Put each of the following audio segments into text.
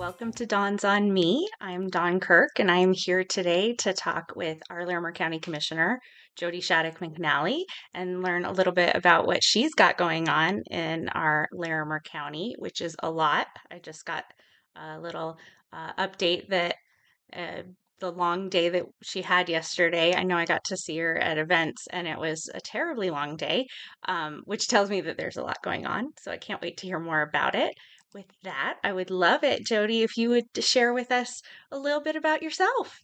Welcome to Dawn's on Me. I'm Dawn Kirk, and I am here today to talk with our Larimer County Commissioner, Jody Shadduck-McNally, and learn a little bit about what she's got going on in our Larimer County, which is a lot. I just got a little update that uh, the long day that she had yesterday, I know I got to see her at events, and it was a terribly long day, which tells me that there's a lot going on. So I can't wait to hear more about it. With that, I would love it, Jody, if you would share with us a little bit about yourself.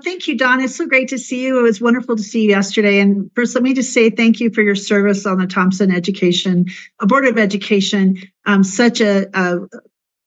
Thank you, Don. It's so great to see you. It was wonderful to see you yesterday. And first, let me just say thank you for your service on the Thompson Board of Education. Such a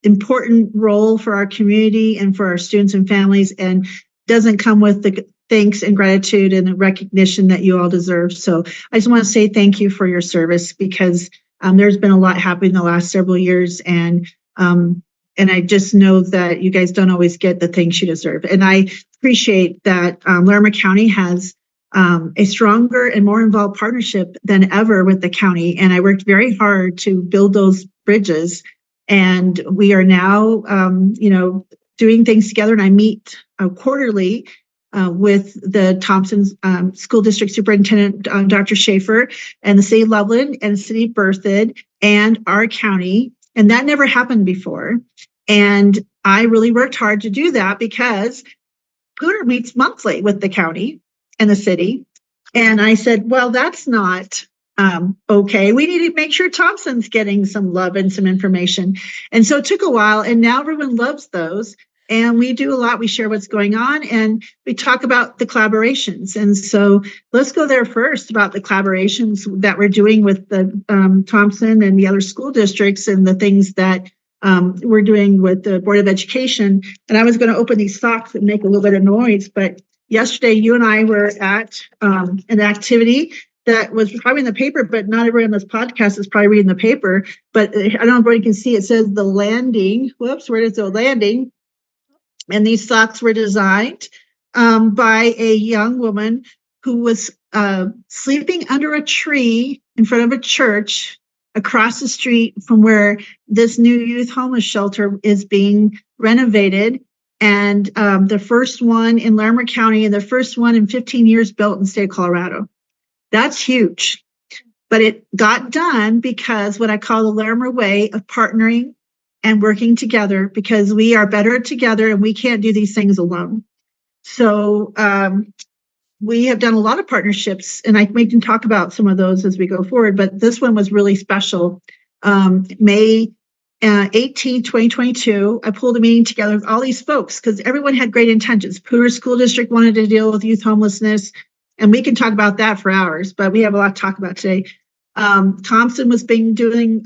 important role for our community and for our students and families, and doesn't come with the thanks and gratitude and the recognition that you all deserve. So I just want to say thank you for your service, because there's been a lot happening the last several years, and I just know that you guys don't always get the thanks you deserve. And I appreciate that Larimer County has a stronger and more involved partnership than ever with the county. And I worked very hard to build those bridges. And we are now, doing things together. And I meet quarterly with the Thompson School District Superintendent, Dr. Schaefer, and the City of Loveland and City of Berthoud and our county. And that never happened before. And I really worked hard to do that, because Pooter meets monthly with the county and the city. And I said, well, that's not okay. We need to make sure Thompson's getting some love and some information. And so it took a while, and now everyone loves those. And we do a lot. We share what's going on, and we talk about the collaborations. And so let's go there first about the collaborations that we're doing with the Thompson and the other school districts, and the things that we're doing with the Board of Education. And I was going to open these socks and make a little bit of noise, but yesterday you and I were at an activity that was probably in the paper, but not everyone on this podcast is probably reading the paper. But I don't know if everybody can see, it says the landing. Whoops, where is the landing? And these socks were designed by a young woman who was sleeping under a tree in front of a church across the street from where this new youth homeless shelter is being renovated. And the first one in Larimer County, and the first one in 15 years built in the state of Colorado. That's huge. But it got done because what I call the Larimer way of partnering and working together, because we are better together and we can't do these things alone. So we have done a lot of partnerships, and we can talk about some of those as we go forward, but this one was really special. May 18, 2022, I pulled a meeting together with all these folks, because everyone had great intentions. Pooter School District wanted to deal with youth homelessness, and we can talk about that for hours, but we have a lot to talk about today. Thompson was doing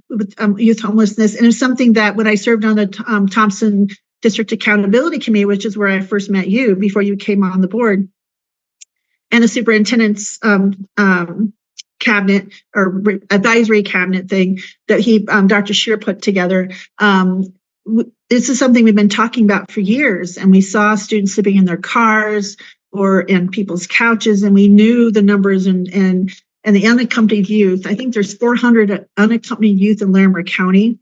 with youth homelessness, and it's something that when I served on the Thompson District Accountability Committee, which is where I first met you before you came on the board, and the superintendent's cabinet or advisory cabinet thing that Dr. Shear put together. This is something we've been talking about for years, and we saw students sleeping in their cars or in people's couches, and we knew the numbers and the unaccompanied youth. I think there's 400 unaccompanied youth in Larimer County,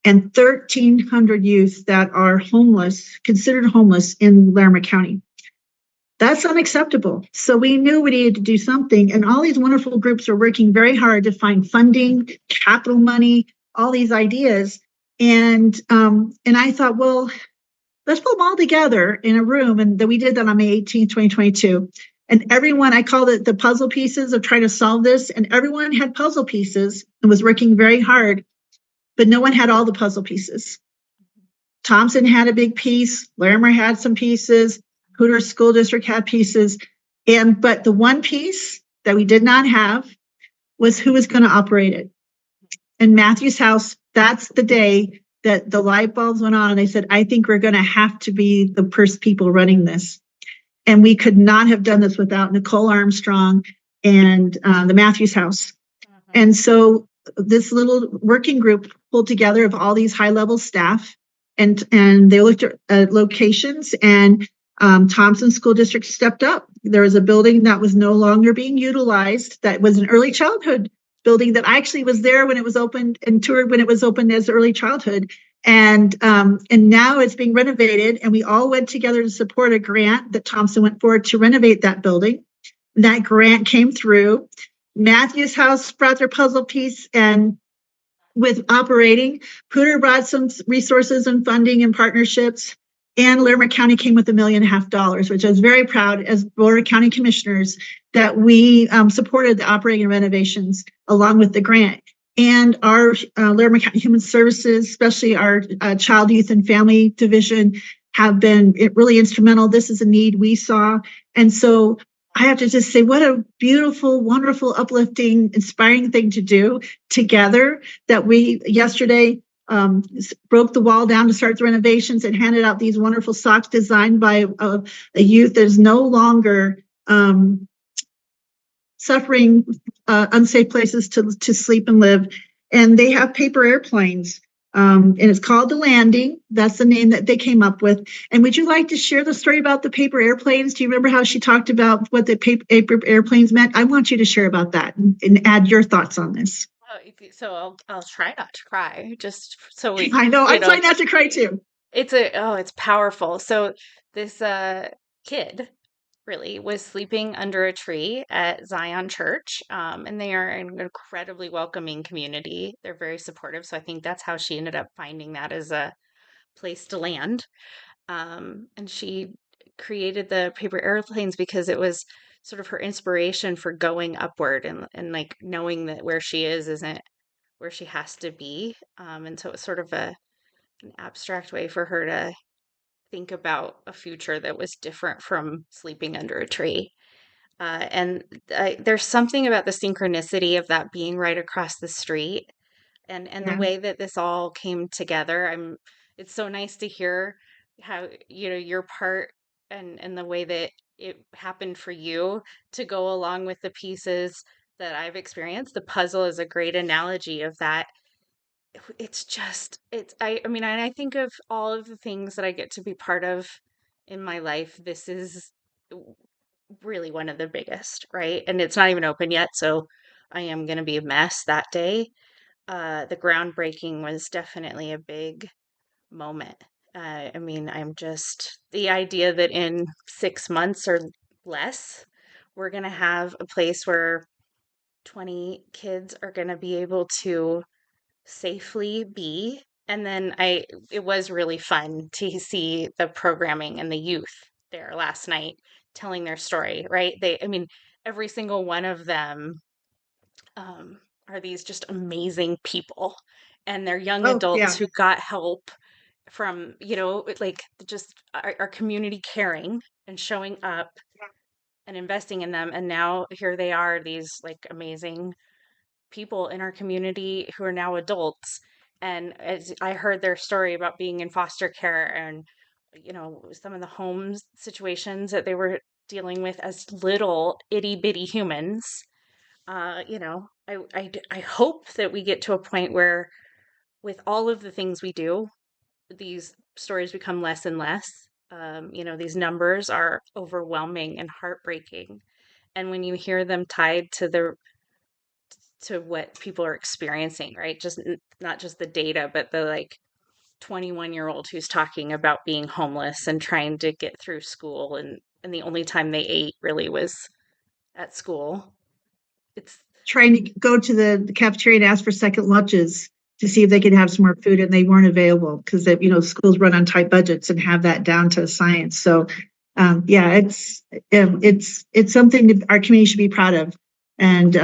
and 1,300 youth that are homeless, considered homeless in Larimer County. That's unacceptable. So we knew we needed to do something, and all these wonderful groups are working very hard to find funding, capital money, all these ideas. And I thought, well, let's put them all together in a room. And we did that on May 18, 2022. And everyone, I called it the puzzle pieces of trying to solve this. And everyone had puzzle pieces and was working very hard, but no one had all the puzzle pieces. Thompson had a big piece. Larimer had some pieces. Pooter School District had pieces. But the one piece that we did not have was who was going to operate it. And Matthew's House, that's the day that the light bulbs went on. And they said, I think we're going to have to be the first people running this. And we could not have done this without Nicole Armstrong and the Matthews House. And so this little working group pulled together of all these high-level staff, and they looked at locations, and Thompson School District stepped up. There was a building that was no longer being utilized, that was an early childhood building that I actually was there when it was opened and toured when it was opened as early childhood. And now it's being renovated, and we all went together to support a grant that Thompson went forward to renovate that building. That grant came through. Matthew's House brought their puzzle piece, and with operating, Pooter brought some resources and funding and partnerships, and Larimer County came with $1.5 million, which I was very proud as Board of County Commissioners that we supported the operating renovations along with the grant. And our Larimer County Human Services, especially our Child, Youth, and Family Division, have been really instrumental. This is a need we saw. And so I have to just say, what a beautiful, wonderful, uplifting, inspiring thing to do together, that we yesterday broke the wall down to start the renovations and handed out these wonderful socks designed by a youth that is no longer suffering unsafe places to sleep and live. And they have paper airplanes. And it's called The Landing. That's the name that they came up with. And would you like to share the story about the paper airplanes? Do you remember how she talked about what the paper airplanes meant? I want you to share about that and add your thoughts on this. So I'll try not to cry, just so we, I know, you I'm know, trying not to cry too. it's powerful. So this kid really was sleeping under a tree at Zion Church, and they are an incredibly welcoming community. They're very supportive, so I think that's how she ended up finding that as a place to land. And she created the paper airplanes because it was sort of her inspiration for going upward, and like knowing that where she is isn't where she has to be. And so it's sort of an abstract way for her to think about a future that was different from sleeping under a tree. And there's something about the synchronicity of that being right across the street, and the Yeah. way that this all came together. It's so nice to hear how, your part, and the way that it happened for you to go along with the pieces that I've experienced. The puzzle is a great analogy of that. It's just, I mean, and I think of all of the things that I get to be part of in my life. This is really one of the biggest, right? And it's not even open yet, so I am going to be a mess that day. The groundbreaking was definitely a big moment. I mean, I'm just the idea that in 6 months or less, we're going to have a place where 20 kids are going to be able to safely be. And then it was really fun to see the programming and the youth there last night telling their story, right? I mean, every single one of them are these just amazing people. And they're young Oh, adults yeah. who got help from, like just our community caring and showing up and investing in them. And now here they are, these like amazing people in our community who are now adults. And as I heard their story about being in foster care, and some of the homes situations that they were dealing with as little itty bitty humans. I hope that we get to a point where, with all of the things we do, these stories become less and less. These numbers are overwhelming and heartbreaking, and when you hear them tied to what people are experiencing, right? Just not just the data, but the like 21-year-old who's talking about being homeless and trying to get through school, and the only time they ate really was at school. It's Trying to go to the cafeteria and ask for second lunches to see if they could have some more food, and they weren't available because schools run on tight budgets and have that down to science. So yeah, it's something that our community should be proud of, and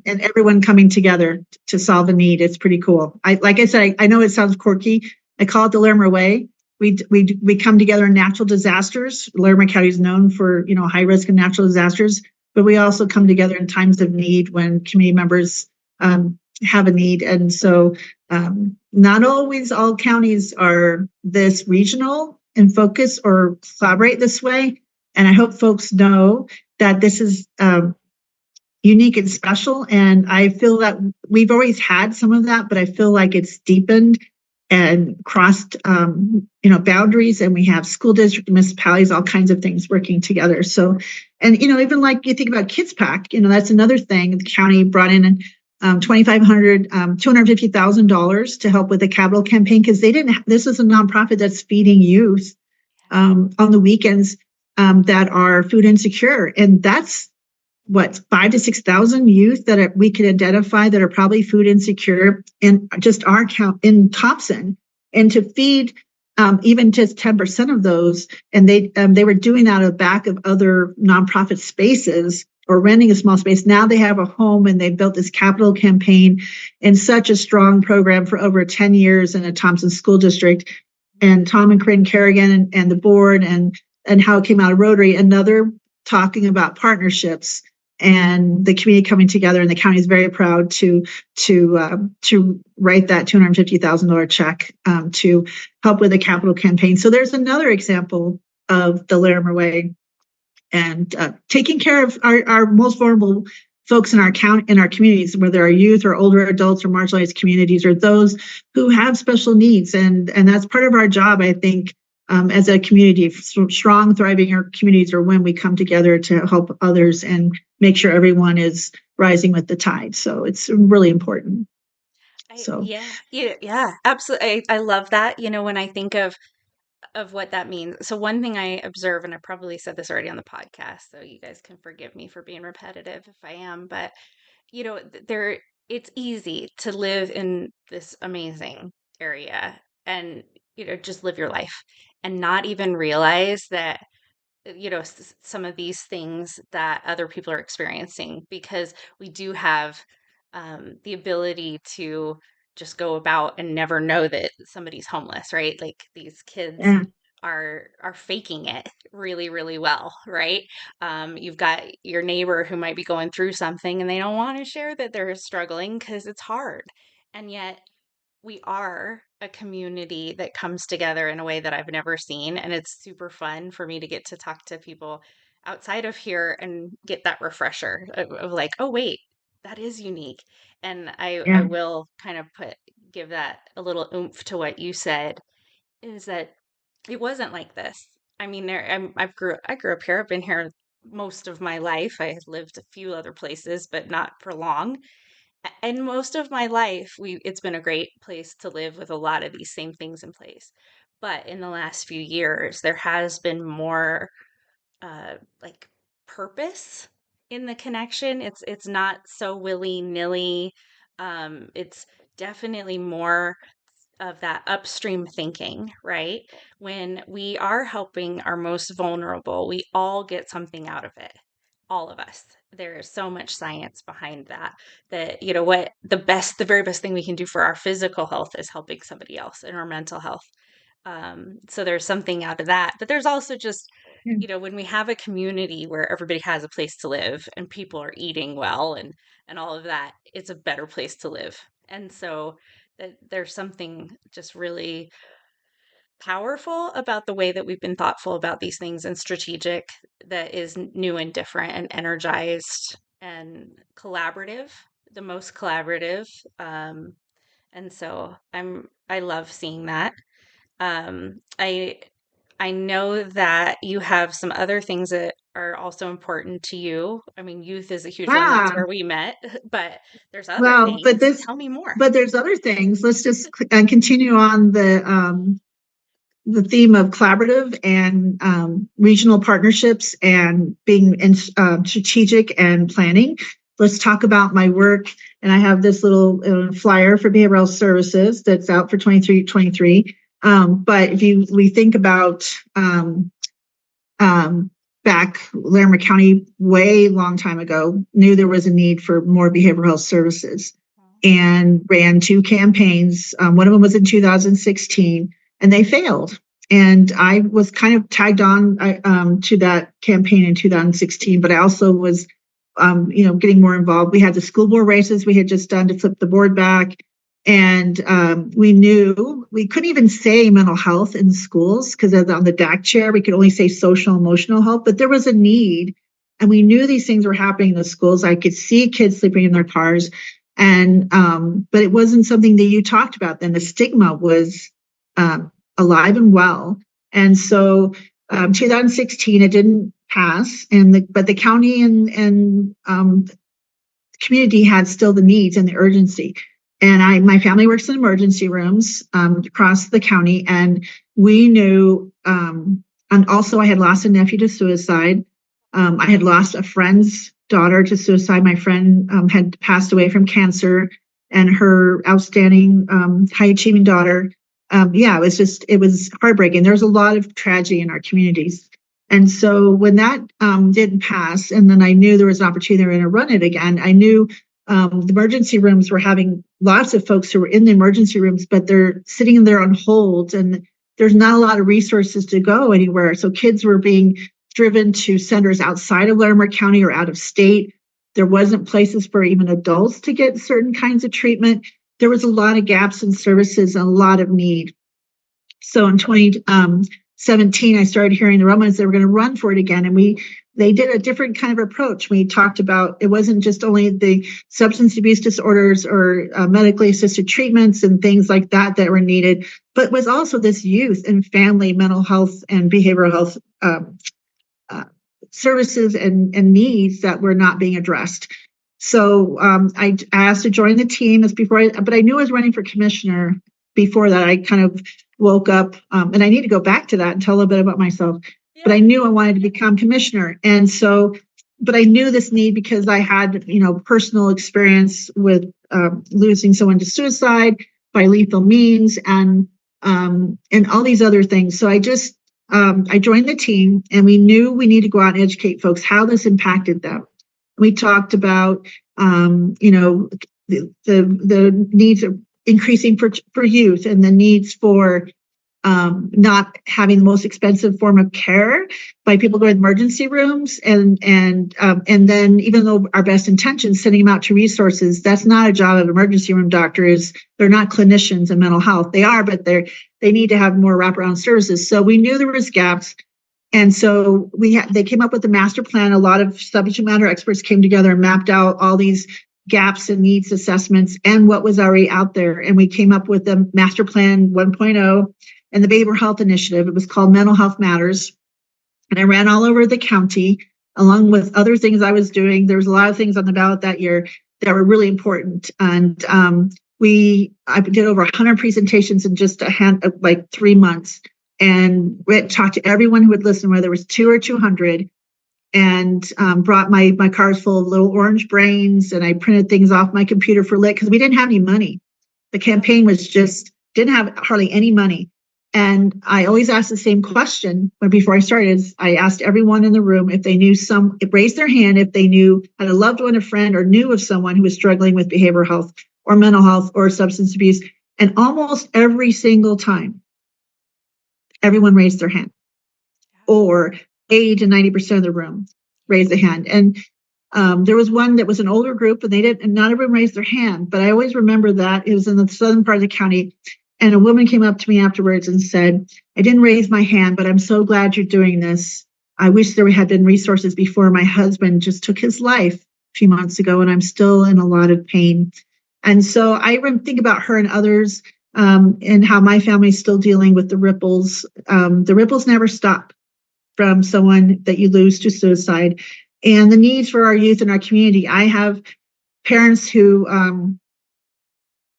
everyone coming together to solve a need. It's pretty cool. Like I said, I know it sounds quirky. I call it the Larimer way. We come together in natural disasters. Larimer County is known for high risk and natural disasters, but we also come together in times of need when community members have a need. And so not always all counties are this regional in focus or collaborate this way. And I hope folks know that this is unique and special. And I feel that we've always had some of that, but I feel like it's deepened and crossed boundaries, and we have school district, municipalities, all kinds of things working together. So, and even like you think about Kids Pack, that's another thing. The county brought in $250,000 to help with the capital campaign because they didn't. This is a nonprofit that's feeding youth on the weekends that are food insecure, and that's what 5 to 6 thousand youth that we could identify that are probably food insecure in just our count in Thompson, and to feed even just 10% of those, and they were doing that on the back of other nonprofit spaces or renting a small space. Now they have a home and they built this capital campaign and such a strong program for over 10 years in a Thompson school district. And Tom and Corinne Kerrigan and the board and how it came out of Rotary, another talking about partnerships and the community coming together, and the county is very proud to write that $250,000 check to help with the capital campaign. So there's another example of the Larimer way and taking care of our most vulnerable folks in our communities, whether our youth or older adults or marginalized communities or those who have special needs, and that's part of our job, I think. As a community, strong, thriving our communities are when we come together to help others and make sure everyone is rising with the tide. So it's really important. So Yeah, absolutely. I love that. When I think of what that means. So one thing I observe, and I probably said this already on the podcast, so you guys can forgive me for being repetitive if I am, but there it's easy to live in this amazing area and just live your life and not even realize that some of these things that other people are experiencing, because we do have the ability to just go about and never know that somebody's homeless, right? Like these kids yeah, are faking it really, really well, right? You've got your neighbor who might be going through something and they don't want to share that they're struggling because it's hard. And yet we are a community that comes together in a way that I've never seen. And it's super fun for me to get to talk to people outside of here and get that refresher of like, oh, wait, that is unique. And I yeah. will kind of give that a little oomph to what you said, is that it wasn't like this. I mean, I grew up here. I've been here most of my life. I had lived a few other places, but not for long. And most of my life, it's been a great place to live with a lot of these same things in place. But in the last few years, there has been more like purpose in the connection. It's not so willy-nilly. It's definitely more of that upstream thinking, right? When we are helping our most vulnerable, we all get something out of it. All of us. There is so much science behind that, what the very best thing we can do for our physical health is helping somebody else in our mental health. So there's something out of that. But there's also just, Yeah. when we have a community where everybody has a place to live and people are eating well and all of that, it's a better place to live. And so there's something just really powerful about the way that we've been thoughtful about these things and strategic, that is new and different and energized and collaborative, the most collaborative. And so I love seeing that. um, I I know that you have some other things that are also important to you. I mean, youth is a huge one. That's Ah, where we met, but there's other well, things. Tell me more. but there's other things. Let's just continue on the theme of collaborative and regional partnerships and being strategic and planning. Let's talk about my work. And I have this little flyer for behavioral services that's out for 23. But if we think about um, back Larimer County way long time ago, knew there was a need for more behavioral health services and ran two campaigns. One of them was in 2016 and they failed. And I was kind of tagged on to that campaign in 2016, but I also was, getting more involved. We had the school board races we had just done to flip the board back. And we knew we couldn't even say mental health in schools because on the DAC chair, we could only say social emotional health, but there was a need. And we knew these things were happening in the schools. I could see kids sleeping in their cars. And but it wasn't something that you talked about then. The stigma was alive and well. And so 2016, it didn't pass. But the county and community had still the needs and the urgency. And my family works in emergency rooms across the county, and we knew. And also, I had lost a nephew to suicide. I had lost a friend's daughter to suicide. My friend had passed away from cancer, and her outstanding, high achieving daughter. It was heartbreaking. There was a lot of tragedy in our communities. And so when that didn't pass, and then I knew there was an opportunity they were going to run it again, I knew the emergency rooms were having lots of folks who were in the emergency rooms, but they're sitting there on hold, and there's not a lot of resources to go anywhere. So kids were being driven to centers outside of Larimer County or out of state. There wasn't places for even adults to get certain kinds of treatment. There was a lot of gaps in services and a lot of need. So in 2017, I started hearing the rumblings they were going to run for it again. And they did a different kind of approach. We talked about it wasn't just only the substance abuse disorders or medically assisted treatments and things like that were needed, but was also this youth and family mental health and behavioral health services and needs that were not being addressed. So I asked to join the team but I knew I was running for commissioner before that. I kind of woke up, and I need to go back to that and tell a little bit about myself. Yeah. But I knew I wanted to become commissioner. And so, but I knew this need because I had, personal experience with losing someone to suicide by lethal means and all these other things. So I joined the team, and we knew we need to go out and educate folks how this impacted them. We talked about, the needs of increasing for youth and the needs for not having the most expensive form of care by people going to emergency rooms, and then even though our best intentions, sending them out to resources, that's not a job of emergency room doctors. They're not clinicians in mental health. They are, but they need to have more wraparound services. So we knew there was gaps. And so they came up with a master plan. A lot of subject matter experts came together and mapped out all these gaps and needs assessments and what was already out there. And we came up with the master plan 1.0 and the behavioral health initiative. It was called Mental Health Matters. And I ran all over the county along with other things I was doing. There was a lot of things on the ballot that year that were really important. And I did over 100 presentations in just 3 months, and talked to everyone who would listen, whether it was 2 or 200, and brought my cars full of little orange brains, and I printed things off my computer for lit because we didn't have any money. The campaign didn't have hardly any money. And I always asked the same question before I started. I asked everyone in the room if they knew raised their hand if they had a loved one, a friend, or knew of someone who was struggling with behavioral health or mental health or substance abuse. And almost every single time, everyone raised their hand, or 80 to 90% of the room raised a hand. And there was one that was an older group, and not everyone raised their hand. But I always remember that it was in the southern part of the county. And a woman came up to me afterwards and said, I didn't raise my hand, but I'm so glad you're doing this. I wish there had been resources before. My husband just took his life a few months ago, and I'm still in a lot of pain. And so I think about her and others, and how my family's still dealing with the ripples. The ripples never stop from someone that you lose to suicide, and the needs for our youth in our community. I have parents who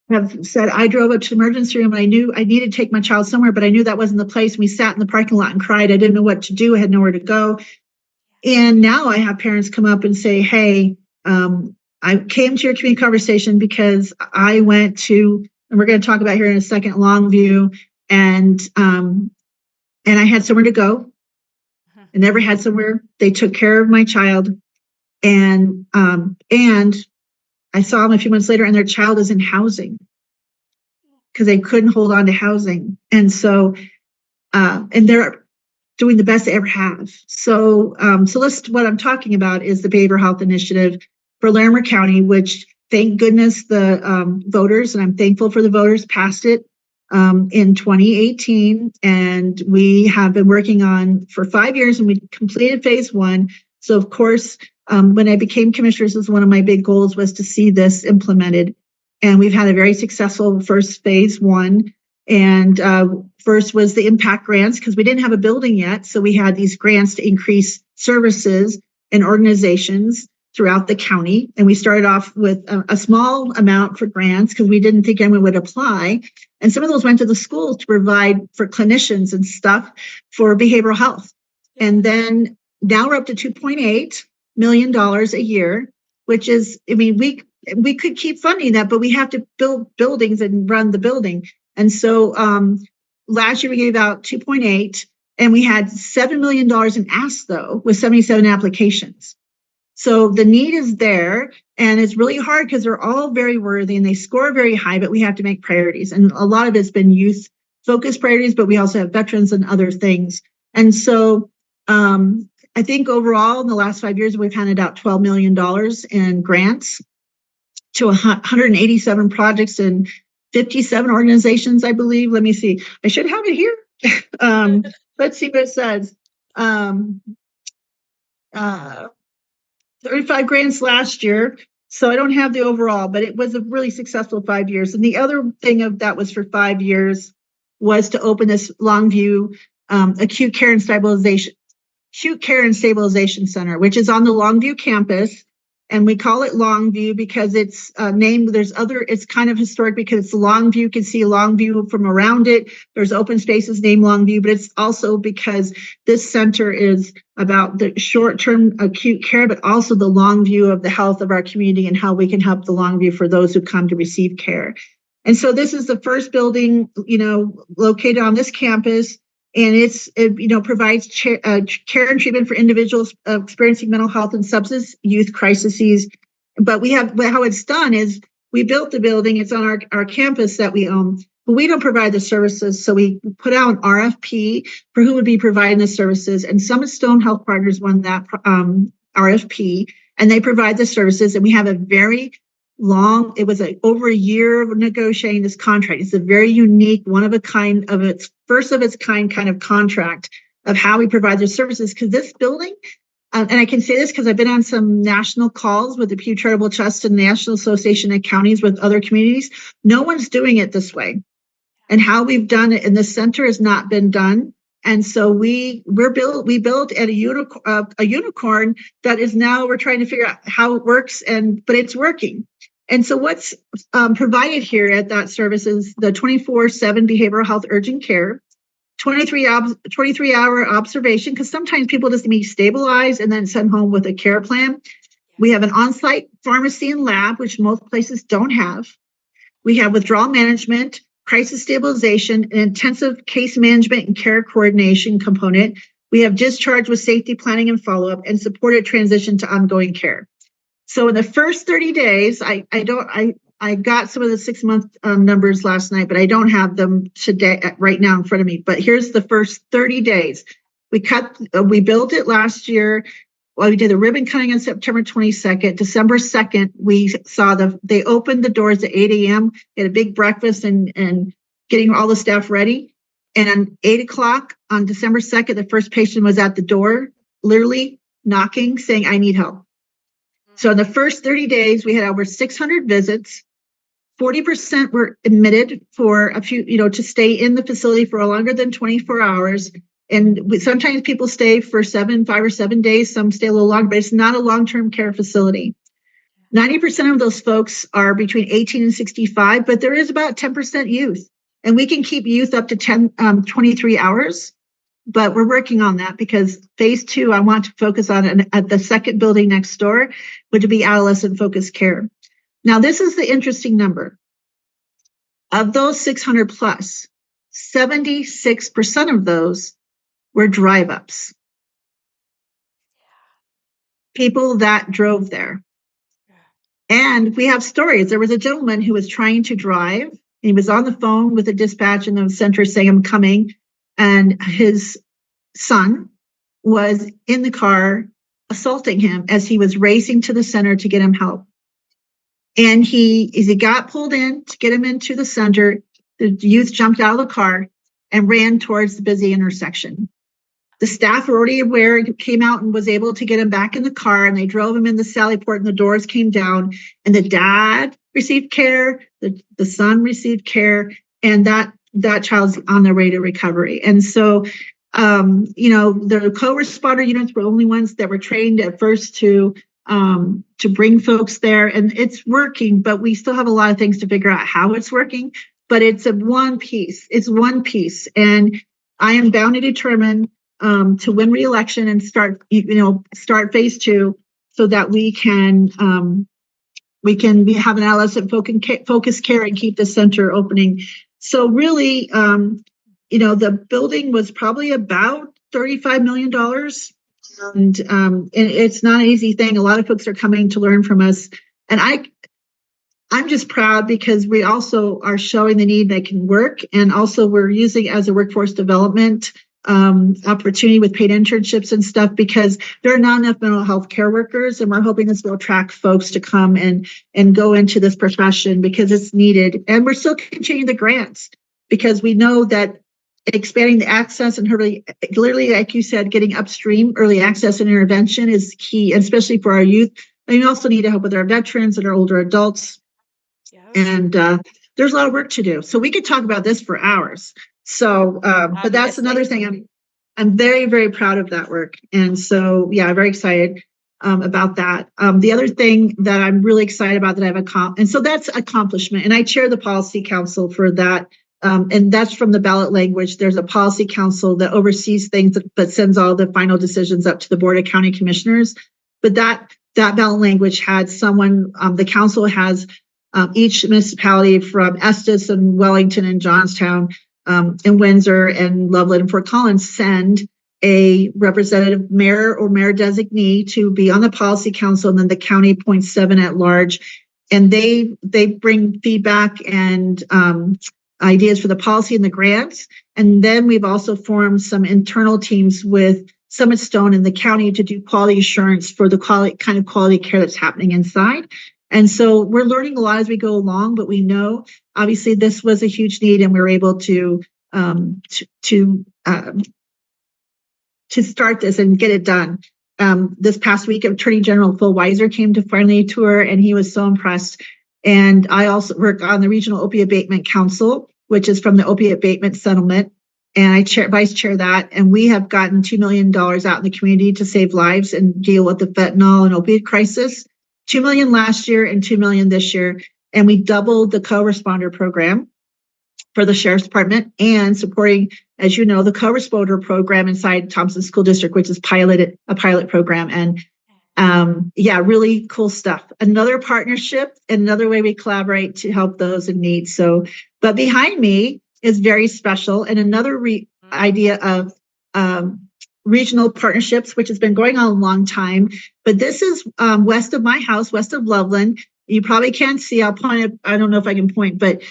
have said, I drove up to the emergency room and I knew I needed to take my child somewhere, but I knew that wasn't the place. We sat in the parking lot and cried. I didn't know what to do. I had nowhere to go. And now I have parents come up and say, hey, I came to your community conversation because I went to, and we're going to talk about here in a second, Longview, and I had somewhere to go. I never had somewhere. They took care of my child, and I saw them a few months later, and their child is in housing because they couldn't hold on to housing. And so, and they're doing the best they ever have. So what I'm talking about is the Behavioral Health Initiative for Larimer County, which thank goodness the voters, and I'm thankful for the voters, passed it in 2018. And we have been working on for 5 years, and we completed phase 1. So of course, when I became commissioner, this was one of my big goals, was to see this implemented. And we've had a very successful first phase 1. And first was the impact grants, because we didn't have a building yet. So we had these grants to increase services and organizations. throughout the county. And we started off with a small amount for grants because we didn't think anyone would apply. And some of those went to the schools to provide for clinicians and stuff for behavioral health. And then now we're up to $2.8 million a year, which is, I mean, we could keep funding that, but we have to build buildings and run the building. And so last year we gave out 2.8, and we had $7 million in asks, though, with 77 applications. So the need is there, and it's really hard because they're all very worthy and they score very high, but we have to make priorities. And a lot of it's been youth focused priorities, but we also have veterans and other things. And so I think overall in the last 5 years, we've handed out $12 million in grants to 187 projects and 57 organizations, I believe. Let me see. I should have it here. Let's see what it says. 35 grants last year. So I don't have the overall, but it was a really successful 5 years. And the other thing of that was for 5 years was to open this Longview acute care and stabilization center, which is on the Longview campus. And we call it Longview because it's named, it's kind of historic because it's Longview. You can see Longview from around it. There's open spaces named Longview, but it's also because this center is about the short-term acute care, but also the long view of the health of our community and how we can help the long view for those who come to receive care. And so this is the first building, located on this campus. And it provides care and treatment for individuals experiencing mental health and substance use crises. But how it's done is we built the building. It's on our campus that we own, but we don't provide the services. So we put out an RFP for who would be providing the services. And Summit Stone Health Partners won that RFP, and they provide the services. And we have a very long, it was over a year of negotiating this contract. It's a very unique, first of its kind kind of contract of how we provide their services. Because this building, and I can say this because I've been on some national calls with the Pew Charitable Trust and National Association of Counties with other communities. No one's doing it this way. And how we've done it in the center has not been done. And so we built at a unicorn that is now we're trying to figure out how it works, but it's working. And so what's provided here at that service is the 24/7 behavioral health urgent care, 23-hour observation, because sometimes people just need stabilized and then sent home with a care plan. We have an on-site pharmacy and lab, which most places don't have. We have withdrawal management, crisis stabilization, an intensive case management and care coordination component. We have discharge with safety planning and follow-up, and supported transition to ongoing care. So in the first 30 days, I got some of the 6-month numbers last night, but I don't have them today right now in front of me. But here's the first 30 days. We built it last year. Well, we did the ribbon cutting on September 22nd. December 2nd, they opened the doors at 8 a.m. Had a big breakfast and getting all the staff ready. And at 8 o'clock on December 2nd, the first patient was at the door, literally knocking, saying, "I need help." So in the first 30 days, we had over 600 visits. 40% were admitted for a few, to stay in the facility for longer than 24 hours. And sometimes people stay for 5 or 7 days. Some stay a little longer, but it's not a long-term care facility. 90% of those folks are between 18 and 65, but there is about 10% youth. And we can keep youth up to 23 hours. But we're working on that because phase 2, I want to focus on at the second building next door, which would be adolescent focused care. Now, this is the interesting number. Of those 600 plus, 76% of those were drive-ups. People that drove there. And we have stories. There was a gentleman who was trying to drive. And he was on the phone with the dispatch in the center saying, "I'm coming." And his son was in the car assaulting him as he was racing to the center to get him help. And as he got pulled in to get him into the center, the youth jumped out of the car and ran towards the busy intersection. The staff were already aware, came out and was able to get him back in the car, and they drove him in the Sallyport, and the doors came down, and the dad received care, the son received care, and that child's on their way to recovery. And so, the co-responder units were only ones that were trained at first to to bring folks there, and it's working, but we still have a lot of things to figure out how it's working. But it's one piece. It's one piece, and I am bound and determined to win re-election and start phase two, so that we can have an adolescent focus care and keep the center opening. So really, the building was probably about $35 million. And it's not an easy thing. A lot of folks are coming to learn from us. And I'm just proud because we also are showing the need that can work. And also we're using it as a workforce development opportunity with paid internships and stuff, because there are not enough mental health care workers. And we're hoping this will attract folks to come and go into this profession because it's needed. And we're still continuing the grants because we know that expanding the access and literally, like you said, getting upstream early access and intervention is key, especially for our youth. And we also need to help with our veterans and our older adults. Yeah. And there's a lot of work to do. So we could talk about this for hours. So, but that's another thing. I'm very, very proud of that work. And so, yeah, I'm very excited about that. The other thing that I'm really excited about that I've accomplished, and so that's accomplishment. And I chair the policy council for that. And that's from the ballot language. There's a policy council that oversees things, but sends all the final decisions up to the Board of County Commissioners. But that ballot language had someone, the council has each municipality from Estes and Wellington and Johnstown and Windsor and Loveland and Fort Collins send a representative mayor or mayor designee to be on the policy council, and then the county appoints 7 at large. And they bring feedback and ideas for the policy and the grants. And then we've also formed some internal teams with Summit Stone and the county to do quality assurance for the kind of quality care that's happening inside. And so we're learning a lot as we go along, but we know obviously this was a huge need, and we were able to start this and get it done. This past week, Attorney General Phil Weiser came to finally tour, and he was so impressed. And I also work on the Regional Opiate Abatement Council, which is from the Opiate Abatement Settlement. And I vice chair that. And we have gotten $2 million out in the community to save lives and deal with the fentanyl and opiate crisis. $2 million last year and $2 million this year. And we doubled the co-responder program for the Sheriff's Department, and supporting, as you know, the co-responder program inside Thompson School District, which is a pilot program. And really cool stuff. Another partnership, another way we collaborate to help those in need. So, but behind me is very special, and another idea of regional partnerships, which has been going on a long time. But this is west of my house, west of Loveland. You probably can't see. I'll point it. I don't know if I can point, but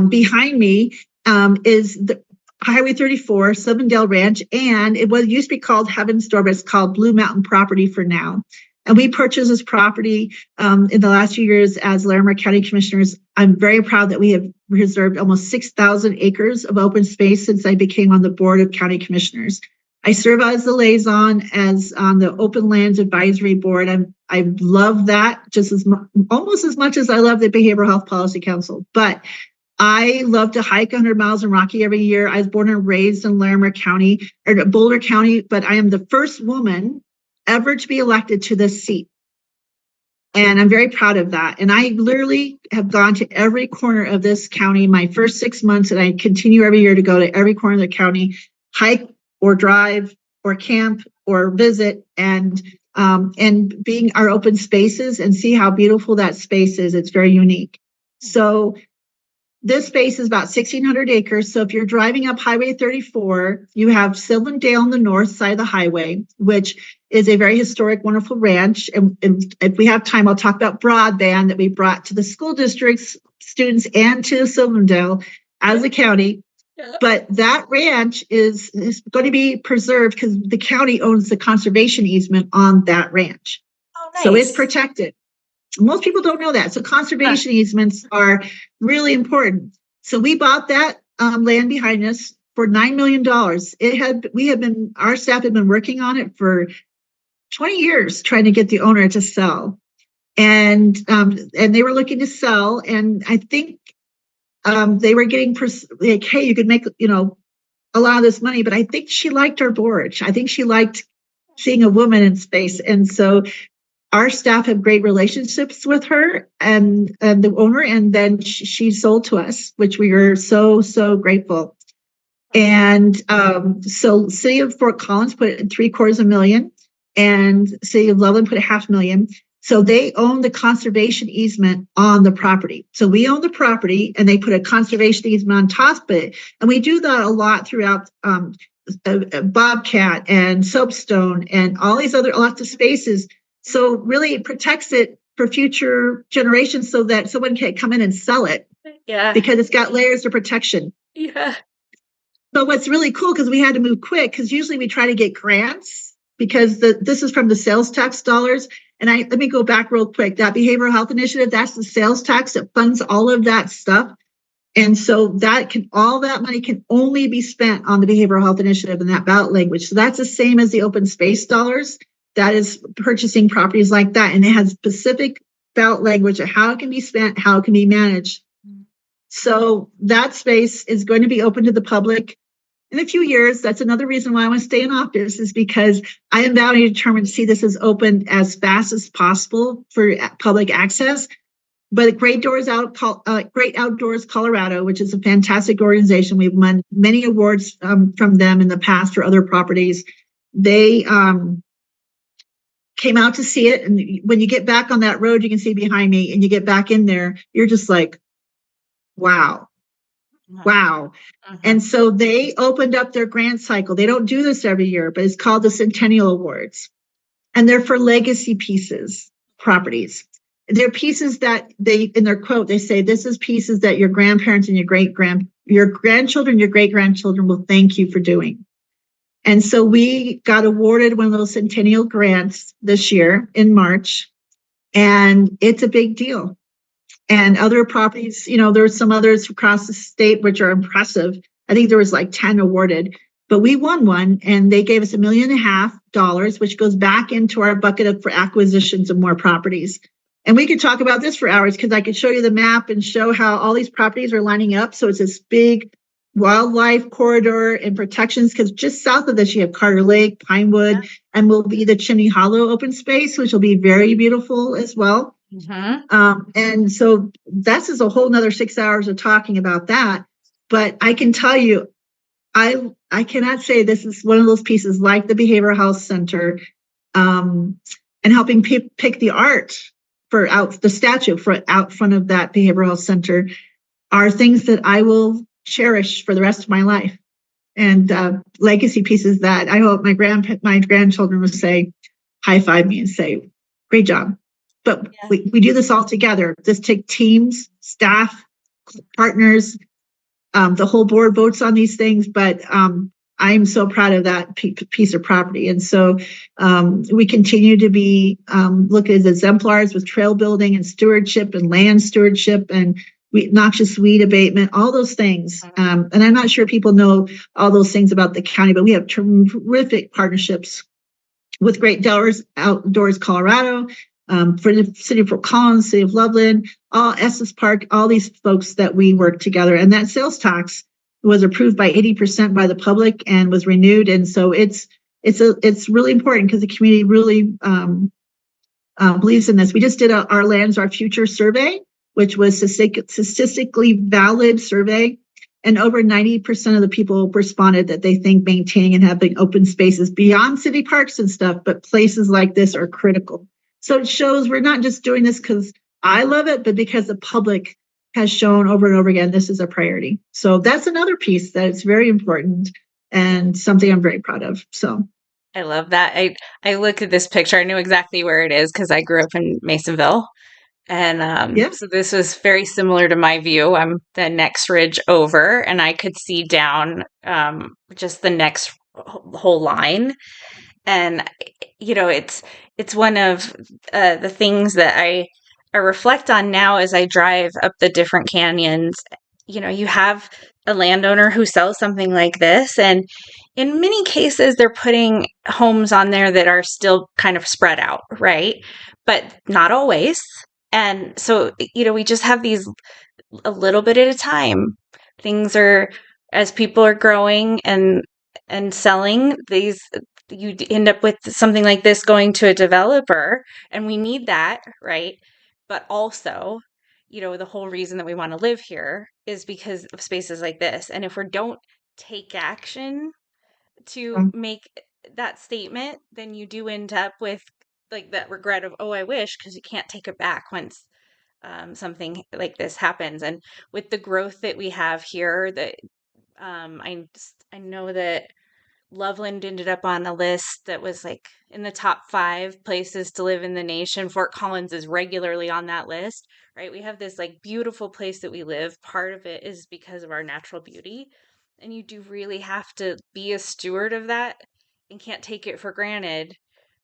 behind me is the Highway 34, Silverdale Ranch, and it used to be called Heaven's Door, but it's called Blue Mountain Property for now. And we purchased this property in the last few years as Larimer County Commissioners. I'm very proud that we have reserved almost 6,000 acres of open space since I became on the Board of County Commissioners. I serve as the liaison as on the Open Lands Advisory Board. I love that just almost as much as I love the Behavioral Health Policy Council. But I love to hike 100 miles in Rocky every year. I was born and raised in Larimer County, or Boulder County, but I am the first woman ever to be elected to this seat. And I'm very proud of that. And I literally have gone to every corner of this county my first 6 months, and I continue every year to go to every corner of the county, hike or drive or camp or visit, and being our open spaces and see how beautiful that space is. It's very unique. So this space is about 1,600 acres. So if you're driving up Highway 34, you have Silverdale on the north side of the highway, which is a very historic, wonderful ranch. And if we have time, I'll talk about broadband that we brought to the school districts, students, and to Silverdale as a county. Yeah. But that ranch is going to be preserved because the county owns the conservation easement on that ranch. Oh, nice. So it's protected. Most people don't know that. So conservation easements are really important. So we bought that land behind us for $9 million. Our staff had been working on it for 20 years trying to get the owner to sell. And they were looking to sell. And I think they were getting like, hey, you could make, a lot of this money. But I think she liked our board. I think she liked seeing a woman in space. And so our staff have great relationships with her and the owner, and then she sold to us, which we are so grateful. And so City of Fort Collins put in 750,000, and City of Loveland put 500,000. So they own the conservation easement on the property. So we own the property, and they put a conservation easement on top of it. And we do that a lot throughout Bobcat and Soapstone and all these other lots of spaces. So really it protects it for future generations so that someone can come in and sell it. Yeah. Because it's got layers of protection. Yeah. But what's really cool, because we had to move quick, because usually we try to get grants because this is from the sales tax dollars. And let me go back real quick. That behavioral health initiative, that's the sales tax that funds all of that stuff. And so all that money can only be spent on the behavioral health initiative and that ballot language. So that's the same as the open space dollars. That is purchasing properties like that. And it has specific ballot language of how it can be spent, how it can be managed. So that space is going to be open to the public in a few years. That's another reason why I want to stay in office, is because I am very determined to see this as open as fast as possible for public access. But Great Outdoors Colorado, which is a fantastic organization, we've won many awards from them in the past for other properties. They came out to see it, and when you get back on that road, you can see behind me, and you get back in there, you're just like, wow. And so they opened up their grant cycle. They don't do this every year, but it's called the Centennial Awards. And they're for legacy pieces, properties. They're pieces that in their quote, they say, this is pieces that your grandparents and your grandchildren, your great-grandchildren will thank you for doing. And so we got awarded one of those Centennial grants this year in March, and it's a big deal. And other properties, there's some others across the state which are impressive. I think there was like 10 awarded, but we won one, and they gave us $1.5 million, which goes back into our bucket for acquisitions of more properties. And we could talk about this for hours, because I could show you the map and show how all these properties are lining up. So it's this big wildlife corridor and protections, because just south of this, you have Carter Lake, Pinewood, and will be the Chimney Hollow open space, which will be very beautiful as well. And so that's just a whole nother 6 hours of talking about that. But I can tell you, I cannot say this is one of those pieces like the Behavioral Health Center, and helping pick the art for the statue for out front of that Behavioral Health Center are things that I will cherish for the rest of my life. And legacy pieces that I hope my grandchildren will say, high five me and say, great job. But we do this all together. This takes teams, staff, partners. The whole board votes on these things, but I'm so proud of that piece of property. And so we continue to be look as exemplars with trail building and stewardship and land stewardship and noxious weed abatement, all those things. And I'm not sure people know all those things about the county, but we have terrific partnerships with Great Outdoors Colorado, for the City of Fort Collins, City of Loveland, all Estes Park, all these folks that we work together. And that sales tax was approved by 80% by the public and was renewed. And so it's really important, because the community really believes in this. We just did Our Lands, Our Future survey, which was statistically valid survey. And over 90% of the people responded that they think maintaining and having open spaces beyond city parks and stuff, but places like this are critical. So it shows we're not just doing this because I love it, but because the public has shown over and over again, this is a priority. So that's another piece that is very important and something I'm very proud of. So I love that. I look at this picture. I knew exactly where it is because I grew up in Masonville. And yeah, so this was very similar to my view. I'm the next ridge over, and I could see down just the next whole line. And it's one of the things that I reflect on now as I drive up the different canyons. You have a landowner who sells something like this, and in many cases they're putting homes on there that are still kind of spread out, right? But not always. And so we just have these a little bit at a time. Things are, as people are growing and selling, you end up with something like this going to a developer, and we need that, right? But also, the whole reason that we want to live here is because of spaces like this. And if we don't take action to make that statement, then you do end up with like that regret of, oh, I wish, because you can't take it back once something like this happens. And with the growth that we have here, that I know that Loveland ended up on a list that was like in the top 5 places to live in the nation. Fort Collins is regularly on that list, right? We have this like beautiful place that we live. Part of it is because of our natural beauty. And you do really have to be a steward of that and can't take it for granted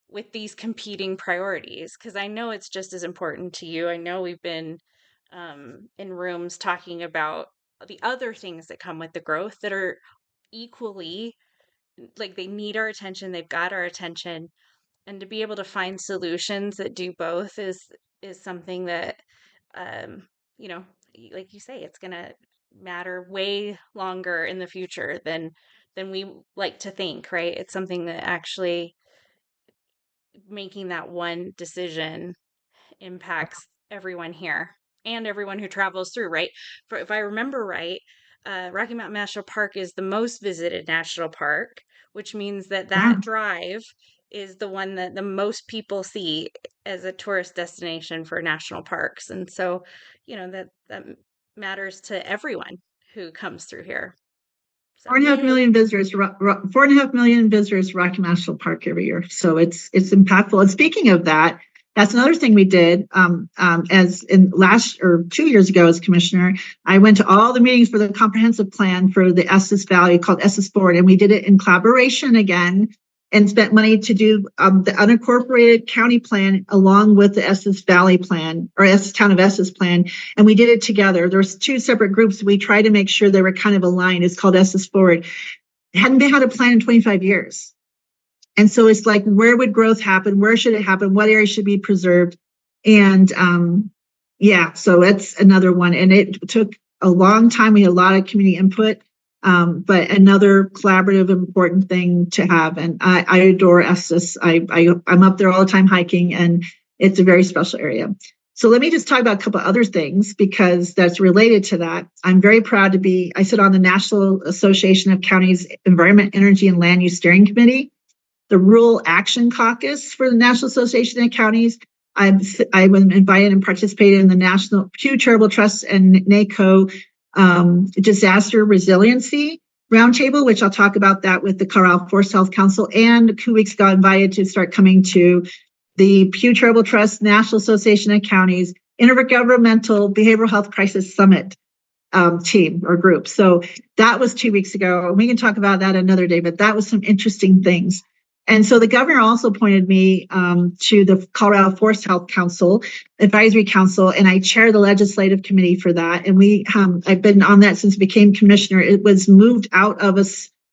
with these competing priorities. Because I know it's just as important to you. I know we've been in rooms talking about the other things that come with the growth that are equally like they need our attention, they've got our attention, and to be able to find solutions that do both is something that um you know like you say, it's going to matter way longer in the future than we like to think, right? It's something that actually making that one decision impacts everyone here and everyone who travels through, right? For if I remember right, Rocky Mountain National Park is the most visited national park, which means that Yeah. that drive is the one that the most people see as a tourist destination for national parks. And so, that matters to everyone who comes through here. So, Four and a half yay. million visitors, 4.5 million visitors to Rocky National Park every year. So it's impactful. And speaking of that, that's another thing we did. As in last or 2 years ago as commissioner, I went to all the meetings for the comprehensive plan for the Estes Valley called Estes Forward, and we did it in collaboration again and spent money to do the unincorporated county plan along with the Estes Valley plan or Estes Town of Estes plan. And we did it together. There was 2 separate groups. We tried to make sure they were kind of aligned. It's called Estes Forward. It hadn't been had a plan in 25 years. And so it's like, where would growth happen? Where should it happen? What areas should be preserved? And yeah, so that's another one. And it took a long time. We had a lot of community input. But another collaborative, important thing to have. And I adore Estes. I'm up there all the time hiking, and it's a very special area. So let me just talk about a couple of other things because that's related to that. I'm very proud to I sit on the National Association of Counties Environment, Energy, and Land Use Steering Committee, the Rural Action Caucus for the National Association of Counties. I was invited and participated in the National Pew Charitable Trust and NACO Disaster Resiliency Roundtable, which I'll talk about that with the Colorado Forest Health Council. And 2 weeks ago, invited to start coming to the Pew Charitable Trust National Association of Counties Intergovernmental Behavioral Health Crisis Summit team or group. So that was 2 weeks ago. We can talk about that another day, but that was some interesting things. And so the governor also appointed me to the Colorado Forest Health Council Advisory Council, and I chair the legislative committee for that. And I've been on that since I became commissioner. It was moved out of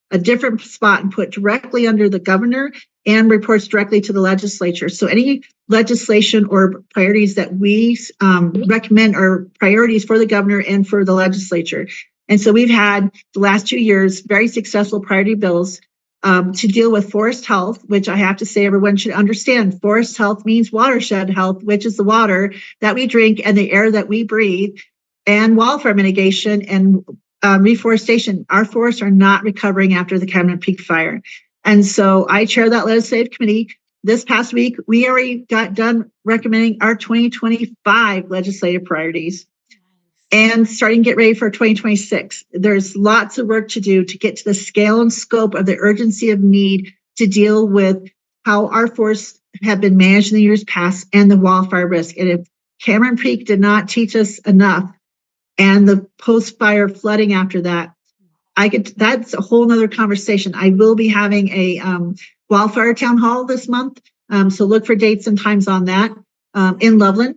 a different spot and put directly under the governor and reports directly to the legislature. So any legislation or priorities that we recommend are priorities for the governor and for the legislature. And so we've had the last 2 years very successful priority bills to deal with forest health, which I have to say everyone should understand. Forest health means watershed health, which is the water that we drink and the air that we breathe, and wildfire mitigation and reforestation. Our forests are not recovering after the Cameron Peak fire. And so I chair that legislative committee. This past week, we already got done recommending our 2025 legislative priorities and starting to get ready for 2026. There's lots of work to do to get to the scale and scope of the urgency of need to deal with how our forests have been managed in the years past and the wildfire risk. And if Cameron Peak did not teach us enough, and the post-fire flooding after that, that's a whole nother conversation. I will be having a wildfire town hall this month. So look for dates and times on that in Loveland.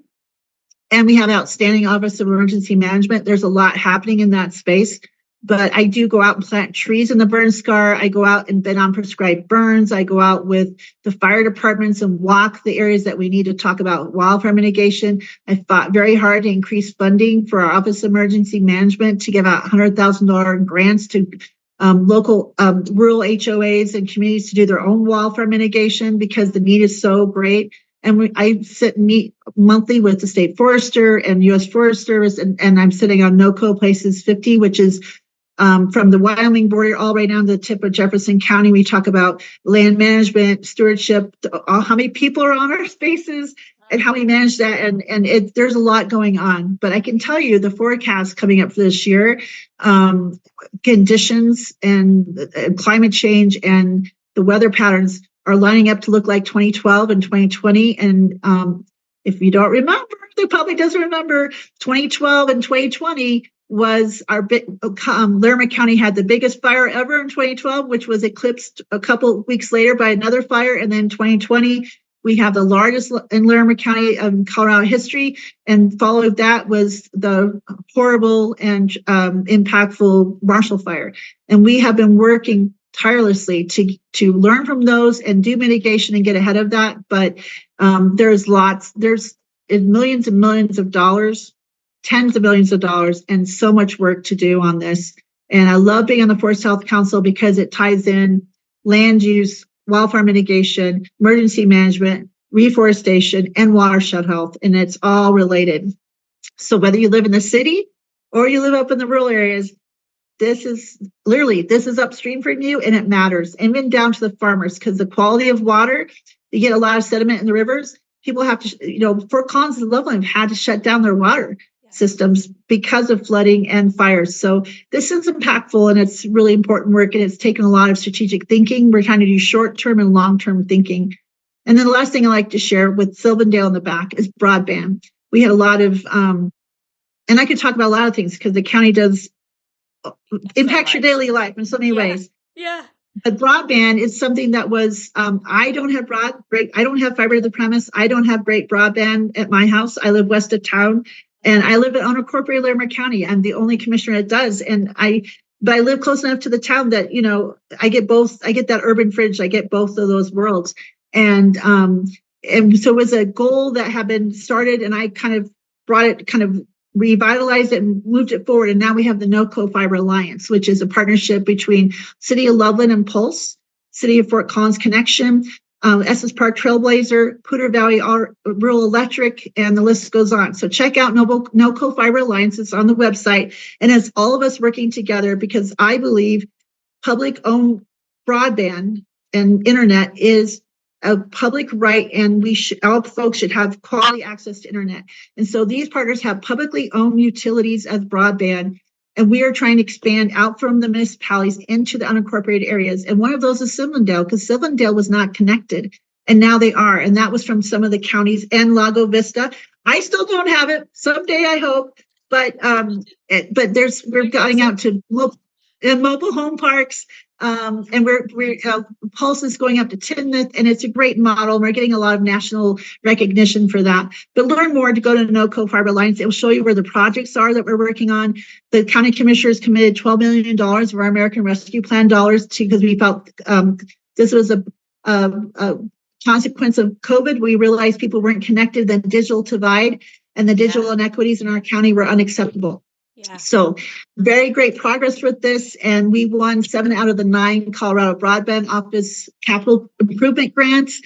And we have outstanding Office of Emergency Management. There's a lot happening in that space. But I do go out and plant trees in the burn scar. I go out and bid on prescribed burns. I go out with the fire departments and walk the areas that we need to talk about wildfire mitigation. I fought very hard to increase funding for our Office of Emergency Management to give out $100,000 grants to local rural HOAs and communities to do their own wildfire mitigation because the need is so great. And I sit and meet monthly with the state forester and U.S. Forest Service, and I'm sitting on NOCO Places 50, which is from the Wyoming border all the way down to the tip of Jefferson County. We talk about land management, stewardship, how many people are on our spaces, and how we manage that. And there's a lot going on. But I can tell you the forecast coming up for this year, conditions and climate change and the weather patterns are lining up to look like 2012 and 2020. And if you don't remember, the public doesn't remember, 2012 and 2020 was our big, Larimer County had the biggest fire ever in 2012, which was eclipsed a couple weeks later by another fire. And then 2020, we have the largest in Larimer County of Colorado history. And followed that was the horrible and impactful Marshall Fire. And we have been working tirelessly to learn from those and do mitigation and get ahead of that. But there's millions and millions of dollars, tens of millions of dollars, and so much work to do on this. And I love being on the Forest Health Council because it ties in land use, wildfire mitigation, emergency management, reforestation, and watershed health, and it's all related. So whether you live in the city or you live up in the rural areas, this is upstream from you, and it matters. And even down to the farmers, because the quality of water, you get a lot of sediment in the rivers. People have to, Fort Collins and Loveland have had to shut down their water systems because of flooding and fires. So this is impactful, and it's really important work, and it's taken a lot of strategic thinking. We're trying to do short-term and long-term thinking. And then the last thing I like to share with Sylvandale in the back is broadband. We had a lot of, and I could talk about a lot of things because the county does impact your daily life in so many ways. Yeah. But broadband is something that was, I don't have fiber to the premise. I don't have great broadband at my house. I live west of town, and I live in unincorporated Larimer County. I'm the only commissioner that does. But I live close enough to the town that, I get both. I get that urban fridge. I get both of those worlds. And so it was a goal that had been started, and I kind of revitalized it and moved it forward. And now we have the NOCO Fiber Alliance, which is a partnership between City of Loveland and Pulse, City of Fort Collins Connection, Estes Park Trailblazer, Poudre Valley Rural Electric, and the list goes on. So check out NOCO Fiber Alliance. It's on the website. And it's all of us working together because I believe public-owned broadband and internet is a public right, and all folks should have quality access to internet. And so these partners have publicly owned utilities as broadband, and we are trying to expand out from the municipalities into the unincorporated areas. And one of those is Sylvandale, because Sylvandale was not connected, and now they are. And that was from some of the counties and Lago Vista. I still don't have it. Someday, I hope. But we're going out to mobile home parks. And we're Pulse is going up to Tinmouth, and it's a great model. We're getting a lot of national recognition for that. But learn more to go to NOCO Fiber Alliance. It will show you where the projects are that we're working on. The county commissioners committed $12 million of our American Rescue Plan dollars because we felt this was a consequence of COVID. We realized people weren't connected. The digital divide and the digital inequities in our county were unacceptable. Yeah. So very great progress with this. And we won 7 out of the 9 Colorado Broadband Office capital improvement grants.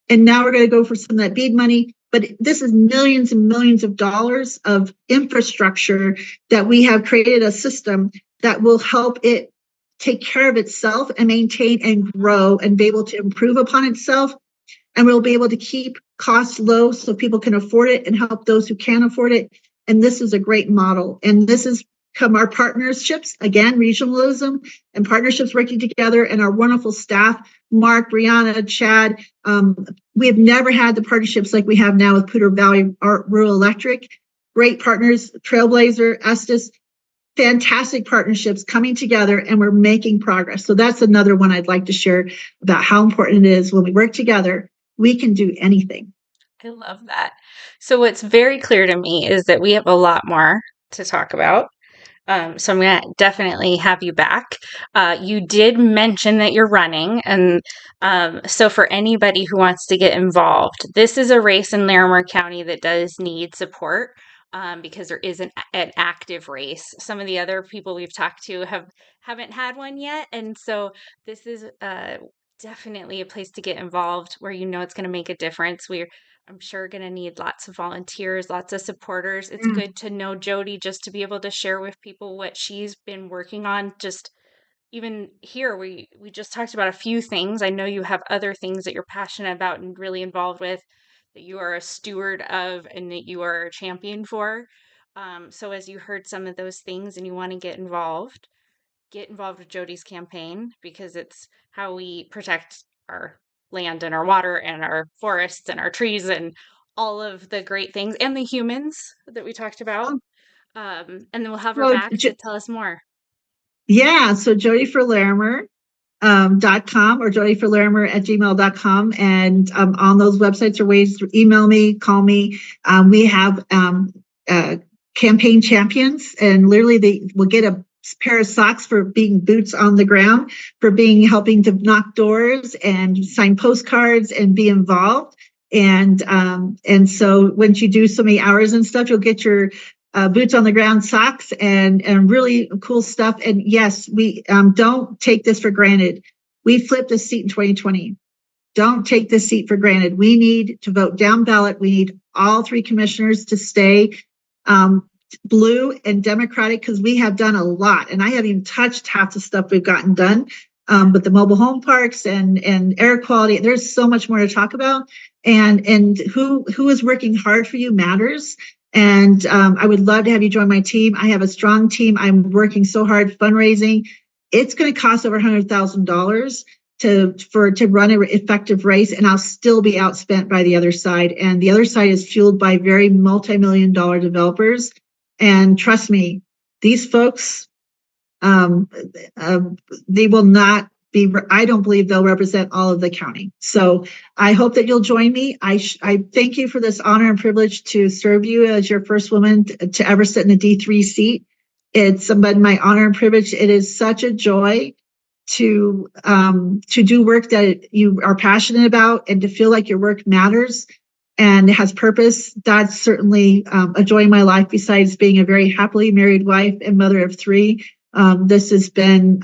And now we're going to go for some of that BEAD money. But this is millions and millions of dollars of infrastructure that we have created a system that will help it take care of itself and maintain and grow and be able to improve upon itself. And we'll be able to keep costs low so people can afford it and help those who can't afford it. And this is a great model. And this is come our partnerships, again, regionalism and partnerships working together, and our wonderful staff, Mark, Brianna, Chad. We have never had the partnerships like we have now with Poudre Valley Rural Electric. Great partners, Trailblazer, Estes, fantastic partnerships coming together, and we're making progress. So that's another one I'd like to share about how important it is when we work together, we can do anything. I love that. So what's very clear to me is that we have a lot more to talk about. So I'm going to definitely have you back. You did mention that you're running. And so for anybody who wants to get involved, this is a race in Larimer County that does need support. because there isn't an active race. Some of the other people we've talked to haven't had one yet, and so this is definitely a place to get involved where you know it's going to make a difference. I'm sure going to need lots of volunteers, lots of supporters. It's Mm. good to know Jody just to be able to share with people what she's been working on. Just even here, we just talked about a few things. I know you have other things that you're passionate about and really involved with, that you are a steward of and that you are a champion for. So as you heard some of those things and you want to get involved with Jody's campaign, because it's how we protect our land and our water and our forests and our trees and all of the great things and the humans that we talked about. Oh, And then we'll have her well, back to tell us more. yeah. So Jody for Larimer. .com or jodyforlarimer@gmail.com. And on those websites are ways to email me, call me. We have uh, campaign champions, and literally they will get a pair of socks for being boots on the ground, for being helping to knock doors and sign postcards and be involved. And so once you do so many hours and stuff, you'll get your boots on the ground socks and really cool stuff. And yes, we don't take this for granted. We flipped a seat in 2020. Don't take this seat for granted. We need to vote down ballot. We need all three commissioners to stay blue and Democratic, because we have done a lot. And I haven't even touched half the stuff we've gotten done. But the mobile home parks and air quality, there's so much more to talk about. And who is working hard for you matters. And I would love to have you join my team. I have a strong team. I'm working so hard fundraising. It's going to cost over $100,000 to run an effective race, and I'll still be outspent by the other side. And the other side is fueled by very multi-million-dollar developers. And trust me, these folks, they will not be. I don't believe they'll represent all of the county. So I hope that you'll join me. I thank you for this honor and privilege to serve you as your first woman to ever sit in a D3 seat. It's been my honor and privilege. It is such a joy to do work that you are passionate about, and to feel like your work matters and has purpose. That's certainly a joy in my life, besides being a very happily married wife and mother of three. This has been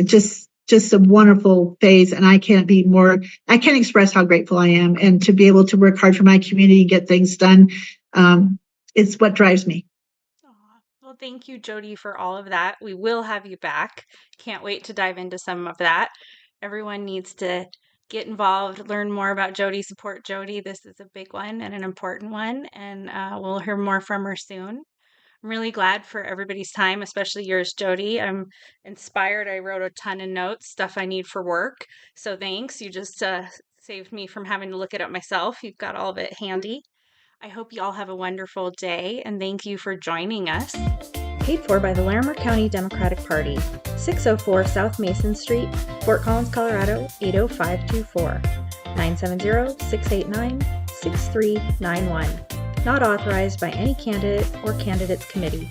just a wonderful phase, and I can't express how grateful I am. And to be able to work hard for my community and get things done, it's what drives me. Well, thank you, Jody, for all of that. We will have you back. Can't wait to dive into some of that. Everyone needs to get involved, learn more about Jody, support Jody. This is a big one and an important one, and we'll hear more from her soon. I'm really glad for everybody's time, especially yours, Jody. I'm inspired. I wrote a ton of notes, stuff I need for work. So thanks. You just saved me from having to look it up myself. You've got all of it handy. I hope you all have a wonderful day, and thank you for joining us. Paid for by the Larimer County Democratic Party, 604 South Mason Street, Fort Collins, Colorado, 80524, 970-689-6391. Not authorized by any candidate or candidates committee.